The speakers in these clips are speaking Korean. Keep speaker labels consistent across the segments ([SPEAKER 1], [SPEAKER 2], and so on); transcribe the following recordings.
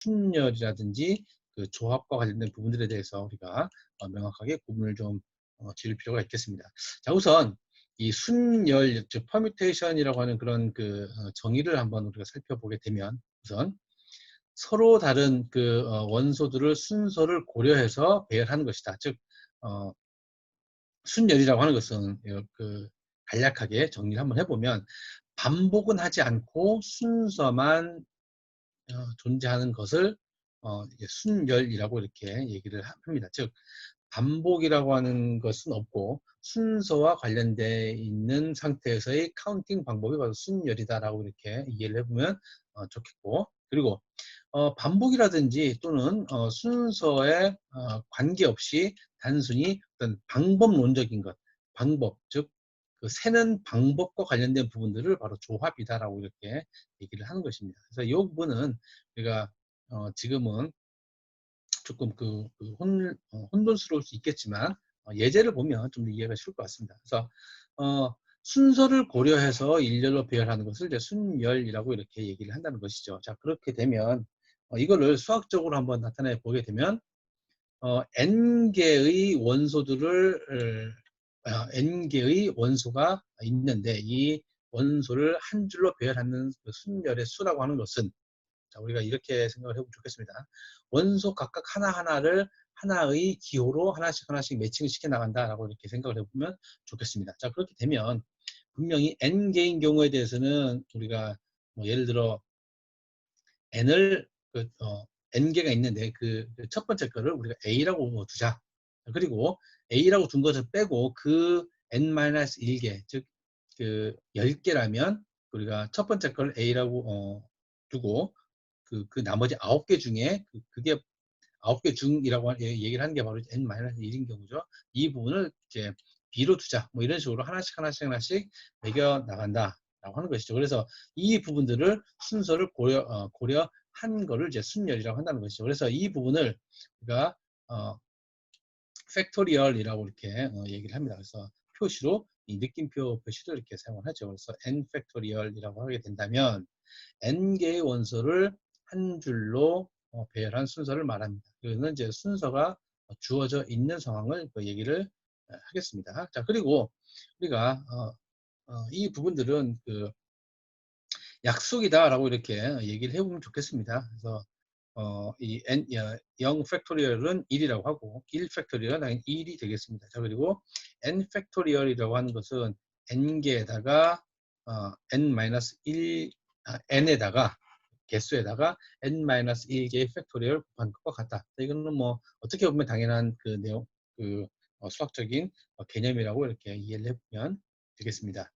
[SPEAKER 1] 순열이라든지 그 조합과 관련된 부분들에 대해서 우리가 명확하게 구분을 좀 지을 필요가 있겠습니다. 자, 우선 이 순열, 즉 퍼뮤테이션이라고 하는 그런 그 정의를 한번 우리가 살펴보게 되면, 우선 서로 다른 그 원소들을 순서를 고려해서 배열하는 것이다. 즉 순열이라고 하는 것은 그 간략하게 정리를 한번 해보면, 반복은 하지 않고 순서만 존재하는 것을 순열이라고 이렇게 얘기를 합니다. 즉 반복이라고 하는 것은 없고 순서와 관련되어 있는 상태에서의 카운팅 방법이 바로 순열이다라고 이렇게 이해를 해보면 좋겠고, 그리고 반복이라든지 또는 순서에 관계없이 단순히 어떤 방법론적인 것, 방법, 즉 그 세는 방법과 관련된 부분들을 바로 조합이다라고 이렇게 얘기를 하는 것입니다. 그래서 이 부분은 우리가 지금은 조금 혼돈스러울 수 있겠지만 예제를 보면 좀 더 이해가 쉬울 것 같습니다. 그래서 순서를 고려해서 일렬로 배열하는 것을 이제 순열이라고 이렇게 얘기를 한다는 것이죠. 자, 그렇게 되면 이거를 수학적으로 한번 나타내 보게 되면 n개의 원소들을 n개의 원소가 있는데, 이 원소를 한 줄로 배열하는 그 순열의 수라고 하는 것은, 자, 우리가 이렇게 생각을 해보면 좋겠습니다. 원소 각각 하나하나를 하나의 기호로 하나씩 매칭을 시켜 나간다라고 이렇게 생각을 해보면 좋겠습니다. 자, 그렇게 되면 분명히 n개인 경우에 대해서는 우리가 뭐 예를 들어 n을 n개가 있는데 그 첫 번째 거를 우리가 a라고 두자. 그리고 a라고 둔 것을 빼고 그 n-1개, 즉 그 10개라면 우리가 첫 번째 걸 a라고 두고 그 나머지 9개 중에 그게 9개 중이라고 얘기를 하는 게 바로 n-1인 경우죠. 이 부분을 이제 b로 두자. 뭐 이런 식으로 하나씩 매겨 나간다라고 하는 것이죠. 그래서 이 부분들을 순서를 고려한 거를 이제 순열이라고 한다는 것이죠. 그래서 이 부분을 우리가 팩토리얼이라고 이렇게 얘기를 합니다. 그래서 표시로 이 느낌표 표시도 이렇게 사용을 하죠. 그래서 n 팩토리얼이라고 하게 된다면 n개의 원소를 한 줄로 배열한 순서를 말합니다. 이거는 이제 순서가 주어져 있는 상황을 얘기를 하겠습니다. 자, 그리고 우리가 이 부분들은 그 약속이다라고 이렇게 얘기를 해보면 좋겠습니다. 그래서 이 0 팩토리얼은 1이라고 하고 1 팩토리얼은 당연히 1이 되겠습니다. 자, 그리고 n 팩토리얼이라고 하는 것은 n개에다가 n-1 n에다가 개수에다가 n-1개의 팩토리얼 곱한 것과 같다. 이거는 뭐 어떻게 보면 당연한 그 내용, 그 수학적인 개념이라고 이렇게 이해를 해보면 되겠습니다.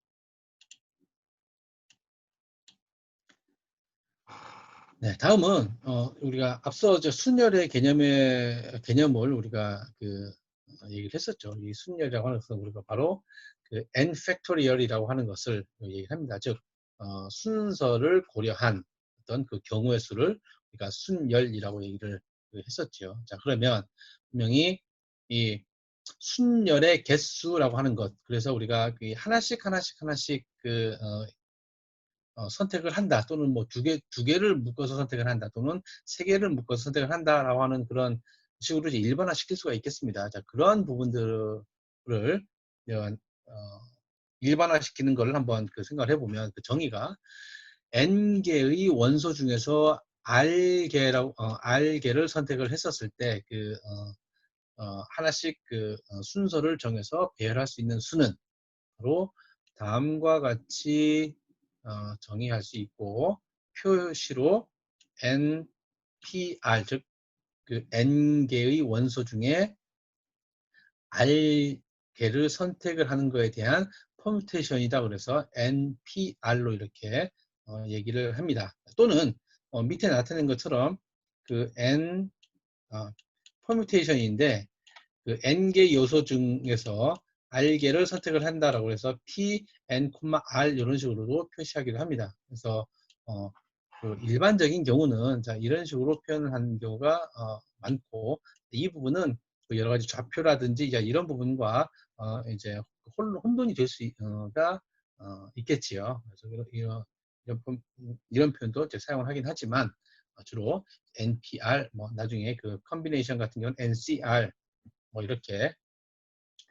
[SPEAKER 1] 네, 다음은 우리가 앞서 순열의 개념을 우리가 얘기를 했었죠. 이 순열이라고 하는 것은 우리가 바로 그 n 팩토리얼이라고 하는 것을 얘기를 합니다. 즉 순서를 고려한 어떤 그 경우의 수를 우리가 순열이라고 얘기를 했었죠. 자, 그러면 분명히 이 순열의 개수라고 하는 것, 그래서 우리가 하나씩 선택을 한다, 또는 뭐 두 개를 묶어서 선택을 한다, 또는 세 개를 묶어서 선택을 한다라고 하는 그런 식으로 이제 일반화 시킬 수가 있겠습니다. 자, 그러한 부분들을 일반화 시키는 것을 한번 생각을 해보면, 그 정의가 n개의 원소 중에서 r개를 선택을 했었을 때 하나씩 순서를 정해서 배열할 수 있는 수는 바로 다음과 같이 정의할 수 있고, 표시로 npr, 즉 그 n개의 원소 중에 r개를 선택을 하는 것에 대한 퍼뮤테이션이다. 그래서 npr로 이렇게 얘기를 합니다. 또는 밑에 나타낸 것처럼 그 n 퍼뮤테이션인데 그 n개 요소 중에서 r개를 선택을 한다라고 해서 p, n, r 이런 식으로도 표시하기도 합니다. 그래서 그 일반적인 경우는 자, 이런 식으로 표현을 하는 경우가 많고, 이 부분은 여러 가지 좌표라든지 이런 부분과 이제 혼돈이 될 수가 있겠지요. 그래서 이런 표현도 이제 사용을 하긴 하지만 주로 NPR, 뭐 나중에 그 컨비네이션 같은 경우는 NCR 뭐 이렇게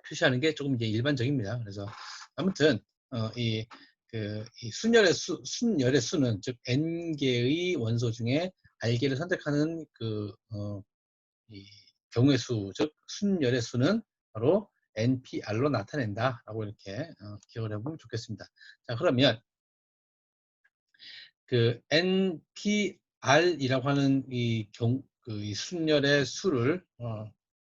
[SPEAKER 1] 표시하는 게 조금 이제 일반적입니다. 그래서 아무튼 이 순열의 수는 즉 n개의 원소 중에 알개를 선택하는 이 경우의 수, 즉 순열의 수는 바로 NPR로 나타낸다라고 이렇게 기억을 해보면 좋겠습니다. 자, 그러면 그 NPR이라고 하는 이 순열의 수를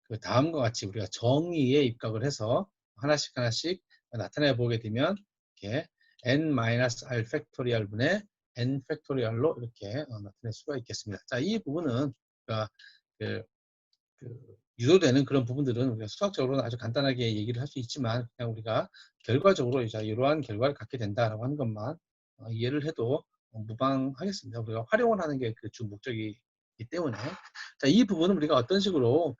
[SPEAKER 1] 그 다음과 같이 우리가 정의에 입각을 해서 하나씩 나타내 보게 되면 이렇게 n-r 팩토리얼 분의 n 팩토리얼로 이렇게 나타낼 수가 있겠습니다. 자, 이 부분은 그러니까 유도되는 그런 부분들은 우리가 수학적으로는 아주 간단하게 얘기를 할 수 있지만 그냥 우리가 결과적으로 이제 이러한 결과를 갖게 된다라고 하는 것만 이해를 해도 무방하겠습니다. 우리가 활용을 하는 게 그 주 목적이기 때문에 자, 이 부분은 우리가 어떤 식으로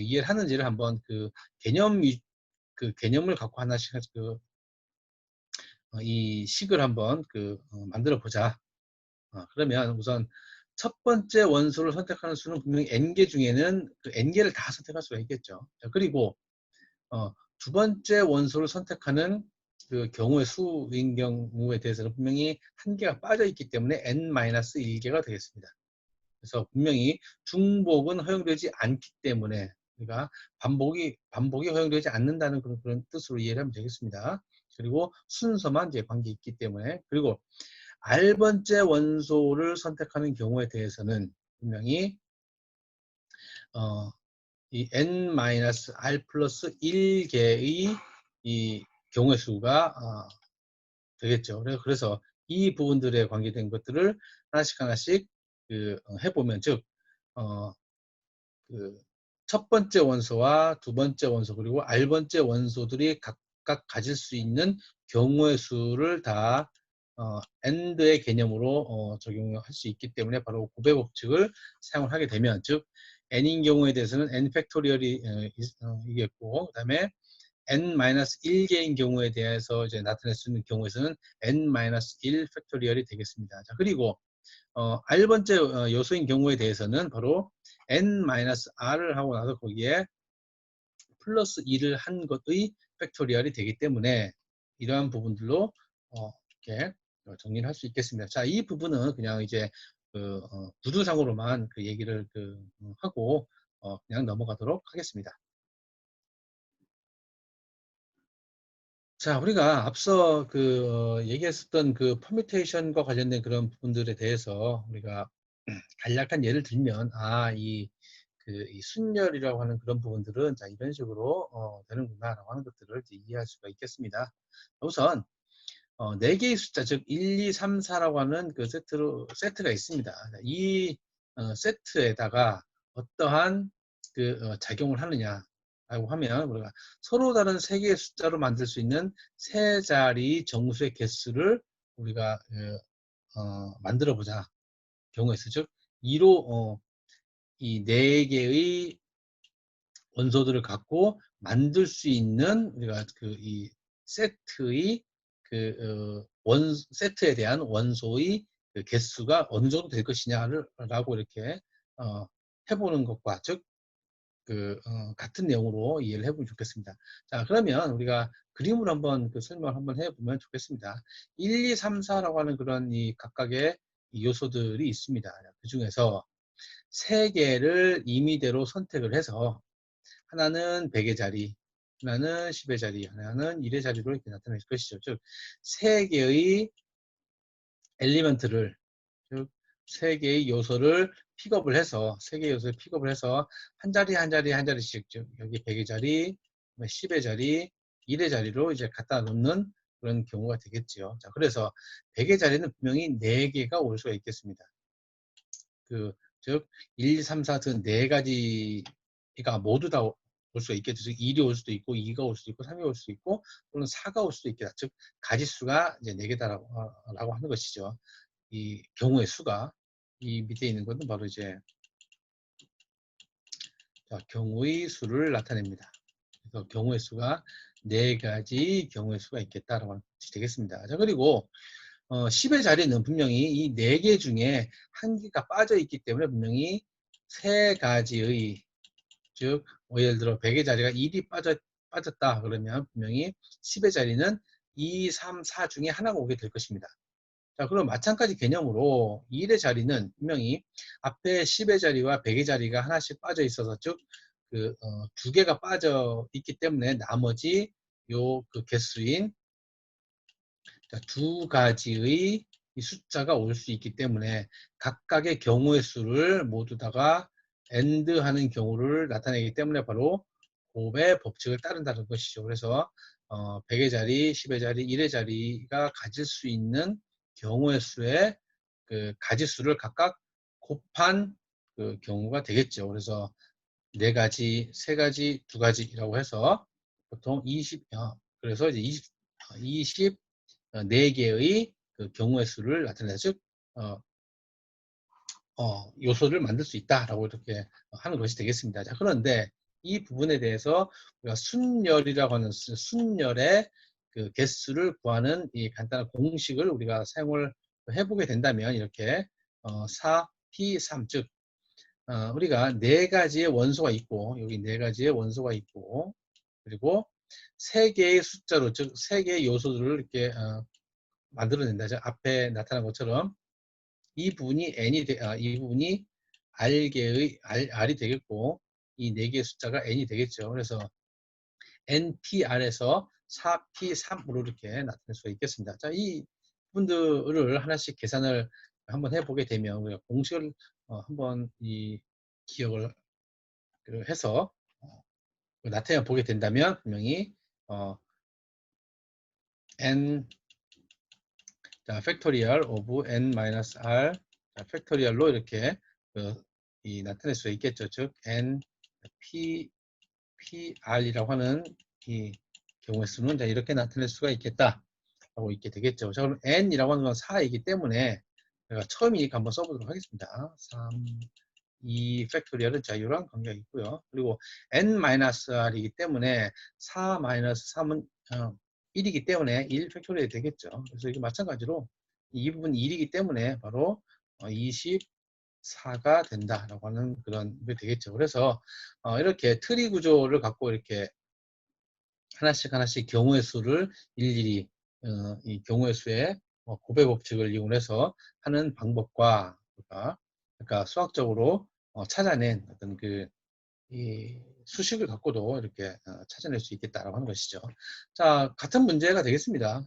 [SPEAKER 1] 이해를 하는지를 한번 개념을 갖고 하나씩 이 식을 한번 만들어 보자. 그러면 우선 첫 번째 원소를 선택하는 수는 분명히 n개 중에는 그 n개를 다 선택할 수가 있겠죠. 자, 그리고 두 번째 원소를 선택하는 그 경우의 수인 경우에 대해서는 분명히 한 개가 빠져 있기 때문에 n-1개가 되겠습니다. 그래서 분명히 중복은 허용되지 않기 때문에 우리가 반복이 허용되지 않는다는 그런 뜻으로 이해를 하면 되겠습니다. 그리고 순서만 이제 관계 있기 때문에 그리고 R번째 원소를 선택하는 경우에 대해서는 분명히 이 n-r 플러스 1개의 이 경우의 수가 되겠죠. 그래서 이 부분들에 관계된 것들을 하나씩 해보면 즉 첫 번째 원소와 두 번째 원소 그리고 R번째 원소들이 각각 가질 수 있는 경우의 수를 다 AND의 개념으로 적용할 수 있기 때문에 바로 곱의 법칙을 사용을 하게 되면 즉 n인 경우에 대해서는 n 팩토리얼이 이겠고 그 다음에 n-1개인 경우에 대해서 이제 나타낼 수 있는 경우에서는 n-1 팩토리얼이 되겠습니다. 자, 그리고 R번째 요소인 경우에 대해서는 바로 n-r을 하고 나서 거기에 플러스 2를 한 것의 팩토리얼이 되기 때문에 이러한 부분들로 이렇게 정리를 할 수 있겠습니다. 자, 이 부분은 그냥 이제 구두상으로만 그 얘기를 하고 그냥 넘어가도록 하겠습니다. 자, 우리가 앞서 얘기했었던 그 퍼뮤테이션과 관련된 그런 부분들에 대해서 우리가 간략한 예를 들면 이 순열이라고 하는 그런 부분들은 자 이런 식으로 되는구나라고 하는 것들을 이제 이해할 수가 있겠습니다. 우선 4개의 숫자 즉 1, 2, 3, 4라고 하는 그 세트가 있습니다. 이 세트에다가 어떠한 작용을 하느냐라고 하면 우리가 서로 다른 3개의 숫자로 만들 수 있는 세 자리 정수의 개수를 우리가 만들어 보자 경우에 즉 2로 이 4개의 원소들을 갖고 만들 수 있는 우리가 이 세트의 세트에 대한 원소의 개수가 어느 정도 될 것이냐라고 이렇게 해보는 것과 즉 같은 내용으로 이해를 해보면 좋겠습니다. 자, 그러면 우리가 그림으로 한번 설명을 한번 해보면 좋겠습니다. 1, 2, 3, 4라고 하는 그런 이 각각의 요소들이 있습니다. 그 중에서 3개를 임의대로 선택을 해서 하나는 100의 자리, 하나는 10의 자리, 하나는 1의 자리로 이렇게 나타낼 것이죠. 즉, 3개의 엘리먼트를, 즉, 3개의 요소를 픽업을 해서, 3개의 요소를 픽업을 해서 한 자리 한 자리 한 자리씩, 즉, 여기 100의 자리, 10의 자리, 1의 자리로 이제 갖다 놓는 그런 경우가 되겠죠. 자, 그래서 100의 자리는 분명히 4개가 올 수가 있겠습니다. 즉 1, 2, 3, 4 등 4가지가 모두 다 올 수가 있겠죠. 즉 1이 올 수도 있고 2가 올 수도 있고 3이 올 수도 있고 또는 4가 올 수도 있겠다. 즉 가지수가 이제 4개다라고 하는 것이죠. 이 경우의 수가 이 밑에 있는 것은 바로 이제 경우의 수를 나타냅니다. 그래서 경우의 수가 4가지 경우의 수가 있겠다라고 하는 것이 되겠습니다. 자, 그리고 10의 자리는 분명히 이 4개 중에 한 개가 빠져 있기 때문에 분명히 세 가지의, 즉 예를 들어 100의 자리가 1이 빠졌다 그러면 분명히 10의 자리는 2, 3, 4 중에 하나가 오게 될 것입니다. 자, 그럼 마찬가지 개념으로 1의 자리는 분명히 앞에 10의 자리와 100의 자리가 하나씩 빠져 있어서, 즉, 두 개가 빠져 있기 때문에 나머지 그 개수인 두 가지의 이 숫자가 올 수 있기 때문에 각각의 경우의 수를 모두 다가 AND 하는 경우를 나타내기 때문에 바로 곱의 법칙을 따른다는 것이죠. 그래서 100의 자리, 10의 자리, 1의 자리가 가질 수 있는 경우의 수의 그 가지수를 각각 곱한 그 경우가 되겠죠. 그래서 4가지, 3가지, 2가지라고 해서 보통 20, 그래서 이제 24개의 그 경우의 수를 나타내서, 즉, 요소를 만들 수 있다라고 이렇게 하는 것이 되겠습니다. 자, 그런데 이 부분에 대해서 우리가 순열이라고 하는 순열의 그 개수를 구하는 이 간단한 공식을 우리가 사용을 해보게 된다면 이렇게 4p3, 즉 우리가 4가지의 원소가 있고, 여기 4가지의 원소가 있고, 그리고 3개의 숫자로, 즉 3개의 요소들을 이렇게 만들어낸다. 즉 앞에 나타난 것처럼 이 부분이 이 부분이 R이 되겠고, 이 4개의 숫자가 N이 되겠죠. 그래서 NPR에서 4P3으로 이렇게 나타낼 수가 있겠습니다. 자, 이 부분들을 하나씩 계산을 한번 해보게 되면, 우리가 공식을 한번 기억을 해서 나타내 보게 된다면, 분명히 N, 자, 팩토리얼 오브 N-R, 자, 팩토리얼로 이렇게 나타낼 수가 있겠죠. 즉, N, R이라고 하는 이 경우의 수는 이렇게 나타낼 수가 있겠다 라고 있게 되겠죠. 자, 그럼 N이라고 하는 건 4이기 때문에 제가 처음이니까 한번 써보도록 하겠습니다. 3, 2 팩토리얼은 자유랑 관계가 있고요. 그리고 N-R이기 때문에 4-3은 1이기 때문에 1 팩토리얼이 되겠죠. 그래서 이게 마찬가지로 이 부분이 1이기 때문에 바로 24가 된다라고 하는 그런 게 되겠죠. 그래서 이렇게 트리 구조를 갖고 이렇게 하나씩 경우의 수를 일일이 이 경우의 수의 곱의 법칙을 이용해서 하는 방법과, 그러니까 수학적으로 찾아낸 어떤 이 수식을 갖고도 이렇게 찾아낼 수 있겠다라고 하는 것이죠. 자, 같은 문제가 되겠습니다.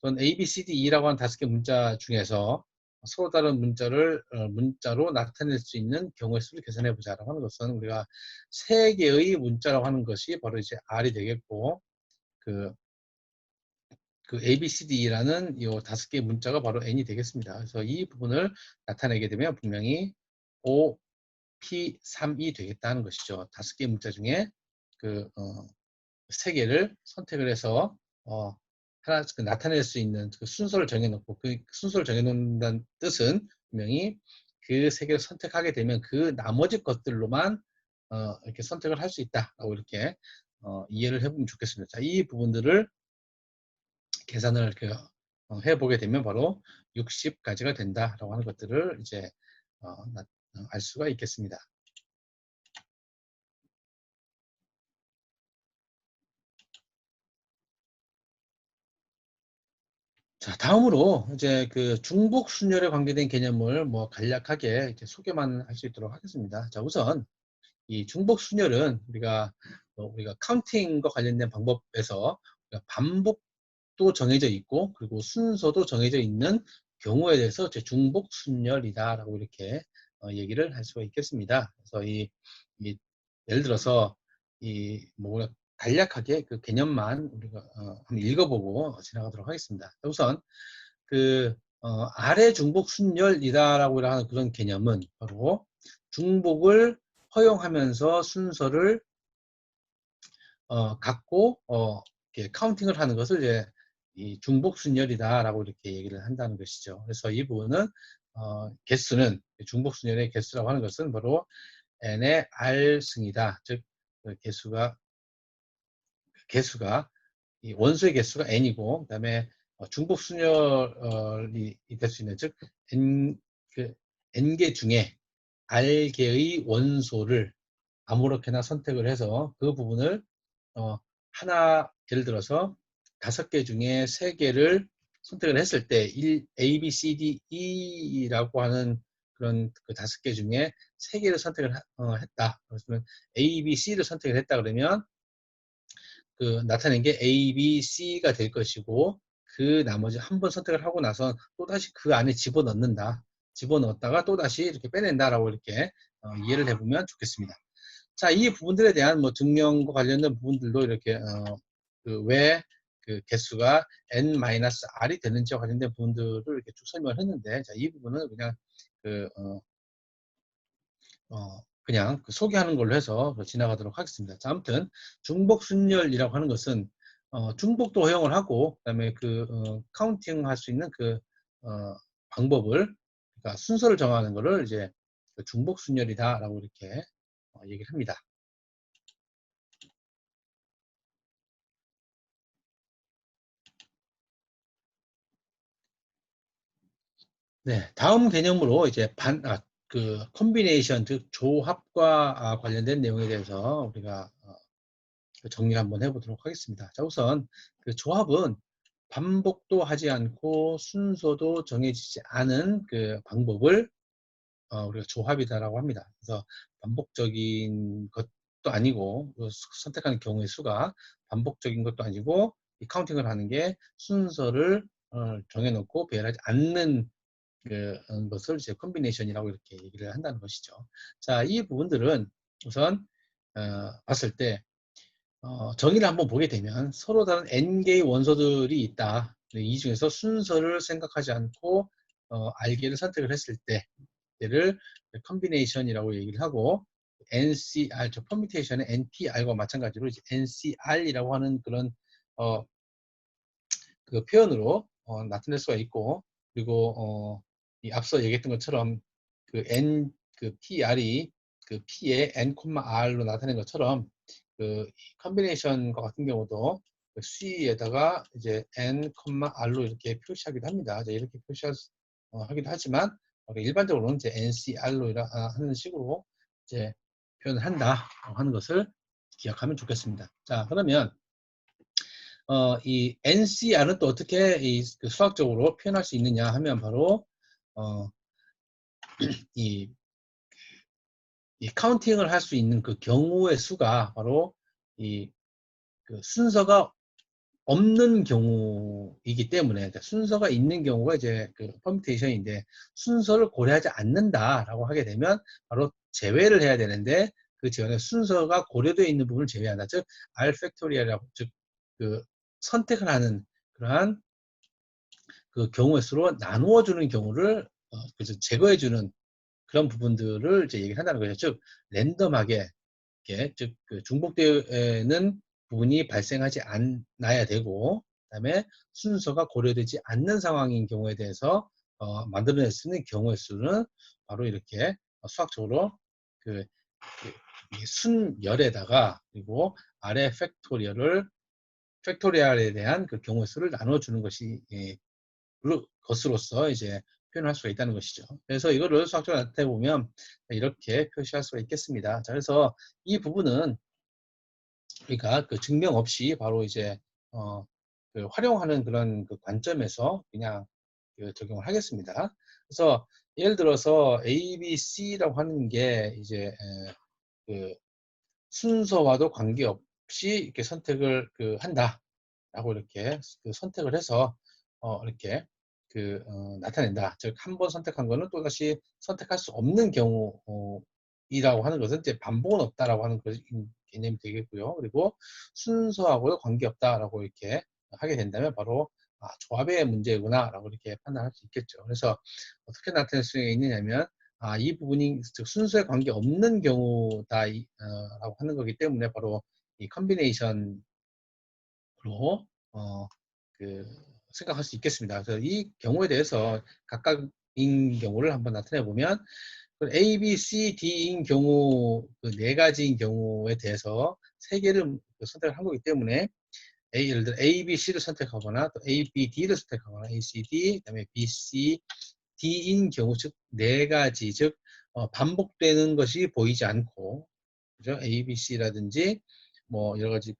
[SPEAKER 1] 전 A, B, C, D, E라고 하는 5개 문자 중에서 서로 다른 문자로 나타낼 수 있는 경우의 수를 계산해 보자라고 하는 것은, 우리가 3개의 문자라고 하는 것이 바로 이제 R이 되겠고, 그 A, B, C, D라는 이 5개의 문자가 바로 N이 되겠습니다. 그래서 이 부분을 나타내게 되면 분명히 O, P3이 되겠다는 것이죠. 5개의 문자 중에 3개를 선택을 해서 하나 나타낼 수 있는 그 순서를 정해놓고, 그 순서를 정해놓는다는 뜻은 분명히 그 3개를 선택하게 되면 그 나머지 것들로만 이렇게 선택을 할 수 있다라고 이렇게 이해를 해보면 좋겠습니다. 자, 이 부분들을 계산을 해보게 되면 바로 60가지가 된다라고 하는 것들을 이제 알 수가 있겠습니다. 자, 다음으로 이제 중복 순열에 관계된 개념을 간략하게 이제 소개만 할 수 있도록 하겠습니다. 자, 우선 이 중복 순열은 우리가 카운팅과 관련된 방법에서 반복도 정해져 있고, 그리고 순서도 정해져 있는 경우에 대해서 중복 순열이다라고 이렇게 얘기를 할 수가 있겠습니다. 그래서 예를 들어서 간략하게 그 개념만 우리가 한번 읽어보고 지나가도록 하겠습니다. 우선 아래 중복 순열이다라고 하는 그런 개념은 바로 중복을 허용하면서 순서를 갖고 이렇게 카운팅을 하는 것을 이제 이 중복 순열이다라고 이렇게 얘기를 한다는 것이죠. 그래서 이 부분은 개수는 중복 순열의 개수라고 하는 것은 바로 n의 r승이다. 즉 개수가 이 원소의 개수가 n이고, 그다음에 중복 순열이 될 수 있는, 즉 N개 중에 R개의 원소를 아무렇게나 선택을 해서 그 부분을 하나, 예를 들어서 5개 중에 3개를 선택을 했을 때 A, B, C, D, E라고 하는 그런 그 5개 중에 3개를 선택을 했다. 그러면 A, B, C를 선택을 했다 그러면 그 나타낸 게 A, B, C가 될 것이고, 그 나머지 한 번 선택을 하고 나서 또다시 그 안에 집어넣는다. 집어넣었다가 또다시 이렇게 빼낸다라고 이렇게 이해를 해보면 좋겠습니다. 자, 이 부분들에 대한 뭐 증명과 관련된 부분들도 이렇게 왜 그 개수가 n-r이 되는지와 관련된 부분들을 이렇게 쭉 설명을 했는데, 자, 이 부분은 그냥 그 그냥 그 소개하는 걸로 해서 지나가도록 하겠습니다. 자, 아무튼 중복순열이라고 하는 것은 중복도 허용을 하고, 그다음에 그 카운팅 할 수 있는 그 방법을, 그러니까 순서를 정하는 거를 이제 그 중복순열이다라고 이렇게 얘기를 합니다. 네, 다음 개념으로 이제 그 콤비네이션, 즉 조합과 관련된 내용에 대해서 우리가 그 정리를 한번 해보도록 하겠습니다. 자, 우선 그 조합은 반복도 하지 않고 순서도 정해지지 않은 그 방법을 우리가 조합이다라고 합니다. 그래서 반복적인 것도 아니고, 선택하는 경우의 수가 반복적인 것도 아니고, 이 카운팅을 하는 게 순서를 정해놓고 배열하지 않는 그 것을 이제 콤비네이션이라고 이렇게 얘기를 한다는 것이죠. 자, 이 부분들은 우선 봤을 때 정의를 한번 보게 되면 서로 다른 n개의 원소들이 있다. 이 중에서 순서를 생각하지 않고 R개를 선택을 했을 때 얘를 컴비네이션이라고 얘기를 하고, NCR, 저 퍼뮤테이션의 NPR과 마찬가지로 이제 NCR이라고 하는 그런 그 표현으로 나타낼 수가 있고, 그리고 이 앞서 얘기했던 것처럼 그 그 PR이 그 P의 N, R로 나타낸 것처럼 그 컨비네이션과 같은 경우도 그 C에다가 이제 N, R로 이렇게 표시하기도 합니다. 이렇게 하기도 하지만 일반적으로는 이제 NCR로 하는 식으로 이제 표현을 한다 하는 것을 기억하면 좋겠습니다. 자, 그러면 이 NCR은 또 어떻게 그 수학적으로 표현할 수 있느냐 하면 바로 이, 이 카운팅을 할 수 있는 그 경우의 수가 바로 그 순서가 없는 경우이기 때문에, 그러니까 순서가 있는 경우가 이제 그 퍼뮤테이션인데, 순서를 고려하지 않는다라고 하게 되면 바로 제외를 해야 되는데, 그 제외는 순서가 고려되어 있는 부분을 제외한다. 즉 R 팩토리얼이라고, 즉 그 선택을 하는 그러한 그 경우의 수로 나누어 주는 경우를 그래서 제거해 주는 그런 부분들을 이제 얘기를 한다는 거죠. 즉 랜덤하게 이렇게, 즉 그 중복되는 부분이 발생하지 않아야 되고, 그다음에 순서가 고려되지 않는 상황인 경우에 대해서 만들어낼 수 있는 경우의 수는 바로 이렇게 수학적으로 그, 순열에다가, 그리고 아래 팩토리얼에 대한 그 경우의 수를 나눠주는 것이 것으로서 이제 표현할 수가 있다는 것이죠. 그래서 이거를 수학적으로 나타내 보면 이렇게 표시할 수가 있겠습니다. 자, 그래서 이 부분은 그러니까 그 증명 없이 바로 이제 그 활용하는 그런 그 관점에서 그냥 그 적용을 하겠습니다. 그래서 예를 들어서 A, B, C라고 하는 게 이제 그 순서와도 관계없이 이렇게 선택을 한다라고 이렇게 그 선택을 해서 이렇게 나타낸다. 즉 한 번 선택한 거는 또다시 선택할 수 없는 경우이라고 하는 것은 이제 반복은 없다라고 하는 개념이 되겠고요. 그리고 순서하고도 관계없다라고 이렇게 하게 된다면 바로 조합의 문제구나라고 이렇게 판단할 수 있겠죠. 그래서 어떻게 나타낼 수 있느냐면 이 부분이 즉 순서에 관계없는 경우다라고 하는 거기 때문에 바로 이 컨비네이션으로 그 생각할 수 있겠습니다. 그래서 이 경우에 대해서 각각인 경우를 한번 나타내 보면 A, B, C, D인 경우 그 4가지인 경우에 대해서 3개를 선택을 한 거기 때문에 예를 들어 A, B, C를 선택하거나 또 A, B, D를 선택하거나 A, C, D, 그다음에 B, C, D인 경우 즉 네 가지 즉 반복되는 것이 보이지 않고 그죠? A, B, C라든지 뭐 여러 가지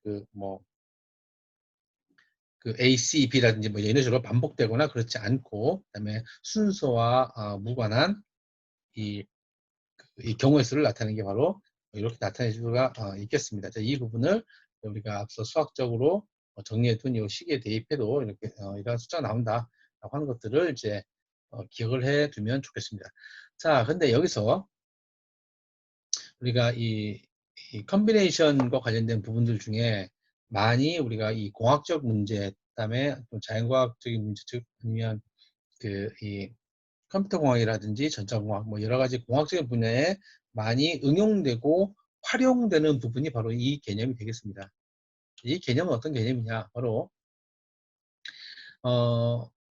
[SPEAKER 1] 그 A, C, B라든지 뭐 이런 식으로 반복되거나 그렇지 않고 그다음에 순서와 무관한 이 경우의 수를 나타내는 게 바로 이렇게 나타낼 수가 있겠습니다. 자, 이 부분을 우리가 앞서 수학적으로 정리해둔 이 식에 대입해도 이렇게 이러한 숫자가 나온다라고 하는 것들을 이제 기억을 해두면 좋겠습니다. 자, 근데 여기서 우리가 이 컨비네이션과 관련된 부분들 중에 많이 우리가 이 공학적 문제, 그다음에 또 자연과학적인 문제, 즉 아니면 이 컴퓨터 공학이라든지 전자공학, 뭐 여러 가지 공학적인 분야에 많이 응용되고 활용되는 부분이 바로 이 개념이 되겠습니다. 이 개념은 어떤 개념이냐? 바로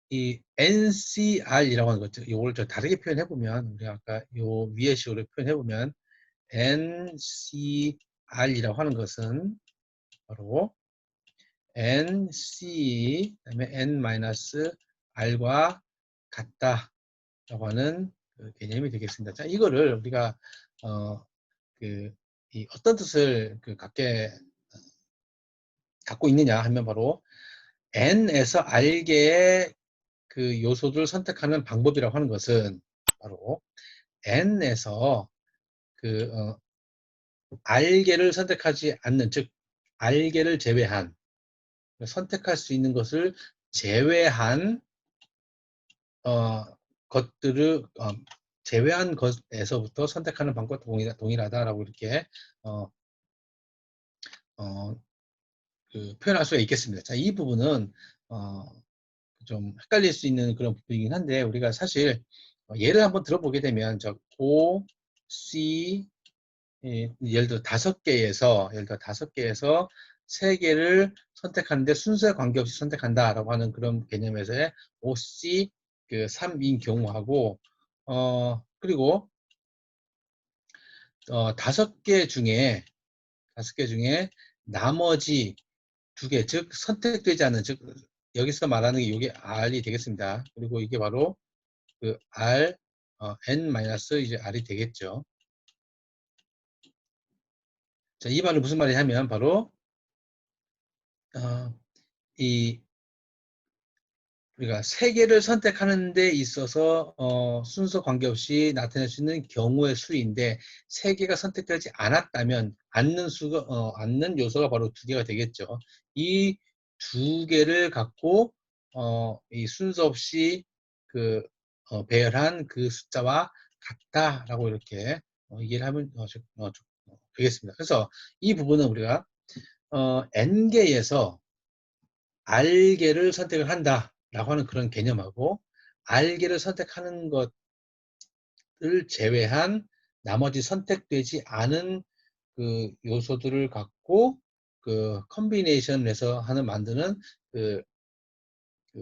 [SPEAKER 1] 이 NCR이라고 하는 거죠. 이걸 좀 다르게 표현해 보면 우리가 아까 요 위의 식으로 표현해 보면 NCR이라고 하는 것은 바로 NC 그다음에 N-R과 같다라고 하는 그 개념이 되겠습니다. 자, 이거를 우리가 어떤 뜻을 갖고 있느냐 하면 바로 N에서 R개의 그 요소들을 선택하는 방법이라고 하는 것은 바로 N에서 그 R개를 선택하지 않는 즉 R개를 제외한 선택할 수 있는 것을 제외한 것들을 제외한 것에서부터 선택하는 방법과 동일하다라고 이렇게 표현할 수가 있겠습니다. 자, 이 부분은 좀 헷갈릴 수 있는 그런 부분이긴 한데 우리가 사실 예를 한번 들어보게 되면 저 O, C 예를 들어 5개에서 예를 들어 5개에서 3개를 선택하는데 순서에 관계없이 선택한다라고 하는 그런 개념에서의 O, C 그 3인 경우하고 그리고 5개 중에 나머지 2개 즉 선택되지 않는 즉 여기서 말하는 게 이게 R이 되겠습니다. 그리고 이게 바로 그 R N 마이너스 이제 R이 되겠죠. 자, 이 말은 무슨 말이냐면 바로 이 우리가 3개를 선택하는 데 있어서 순서 관계없이 나타낼 수 있는 경우의 수인데 3개가 선택되지 않았다면 않는 요소가 바로 2개가 되겠죠. 이 2개를 갖고 이 순서 없이 배열한 그 숫자와 같다라고 이렇게 이해를 하면 되겠습니다. 그래서 이 부분은 우리가 n개에서 R개를 선택을 한다라고 하는 그런 개념하고 R개를 선택하는 것을 제외한 나머지 선택되지 않은 그 요소들을 갖고 그 컨비네이션에서 만드는 그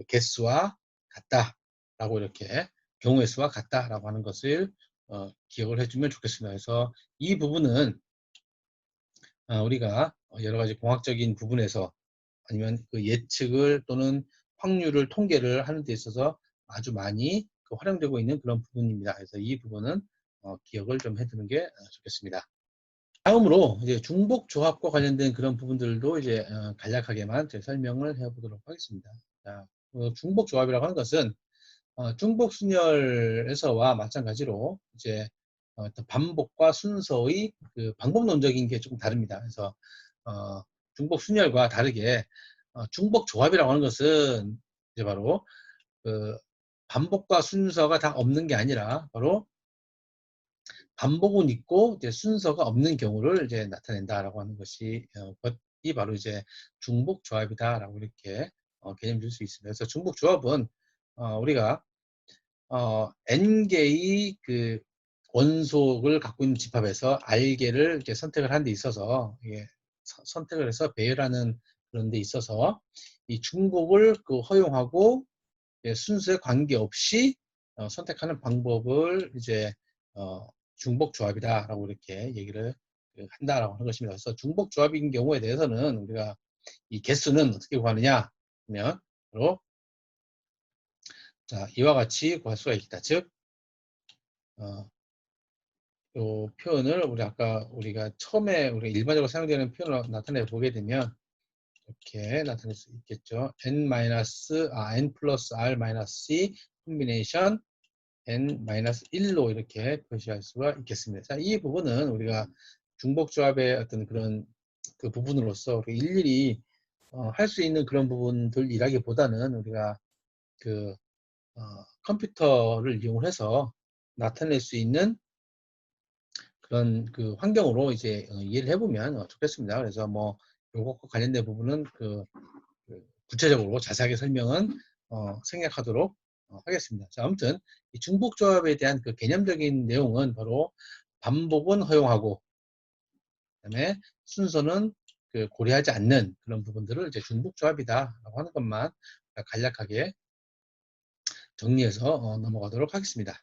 [SPEAKER 1] 개수와 같다라고 이렇게 경우의 수와 같다라고 하는 것을 기억을 해주면 좋겠습니다. 그래서 이 부분은 우리가 여러 가지 공학적인 부분에서 아니면 그 예측을 또는 확률을 통계를 하는 데 있어서 아주 많이 활용되고 있는 그런 부분입니다. 그래서 이 부분은 기억을 좀 해두는 게 좋겠습니다. 다음으로 이제 중복 조합과 관련된 그런 부분들도 이제 간략하게만 설명을 해보도록 하겠습니다. 자, 중복 조합이라고 하는 것은 중복 순열에서와 마찬가지로 이제 반복과 순서의 그 방법론적인 게 조금 다릅니다. 그래서 중복 순열과 다르게 중복 조합이라고 하는 것은 이제 바로 그 반복과 순서가 다 없는 게 아니라 바로 반복은 있고 이제 순서가 없는 경우를 이제 나타낸다라고 하는 것이 이 바로 이제 중복 조합이다라고 이렇게 개념 줄 수 있습니다. 그래서 중복 조합은 우리가 n개의 그 원소를 갖고 있는 집합에서 r개를 이렇게 선택을 하는 데 있어서 선택을 해서 배열하는 그런 데 있어서 이 중복을 허용하고 순서에 관계없이 선택하는 방법을 이제 중복 조합이다라고 이렇게 얘기를 한다라고 하는 것입니다. 그래서 중복 조합인 경우에 대해서는 우리가 이 개수는 어떻게 구하느냐 하면 바로 자, 이와 같이 구할 수가 있다. 즉, 요 표현을 우리가 처음에 우리가 일반적으로 사용되는 표현을 나타내 보게 되면 이렇게 나타낼 수 있겠죠. n 플러스 r 마이너스 c 콤비네이션 n-1로 이렇게 표시할 수가 있겠습니다. 자, 이 부분은 우리가 중복조합의 어떤 그런 그 부분으로서 일일이 할 수 있는 그런 부분들이라기보다는 우리가 그 컴퓨터를 이용해서 나타낼 수 있는 그런 그 환경으로 이제 이해를 해보면 좋겠습니다. 그래서 뭐 요것과 관련된 부분은 그 구체적으로 자세하게 설명은 생략하도록 하겠습니다. 자, 아무튼 이 중복조합에 대한 그 개념적인 내용은 바로 반복은 허용하고 그다음에 순서는 그 고려하지 않는 그런 부분들을 이제 중복조합이다라고 하는 것만 간략하게 정리해서 넘어가도록 하겠습니다.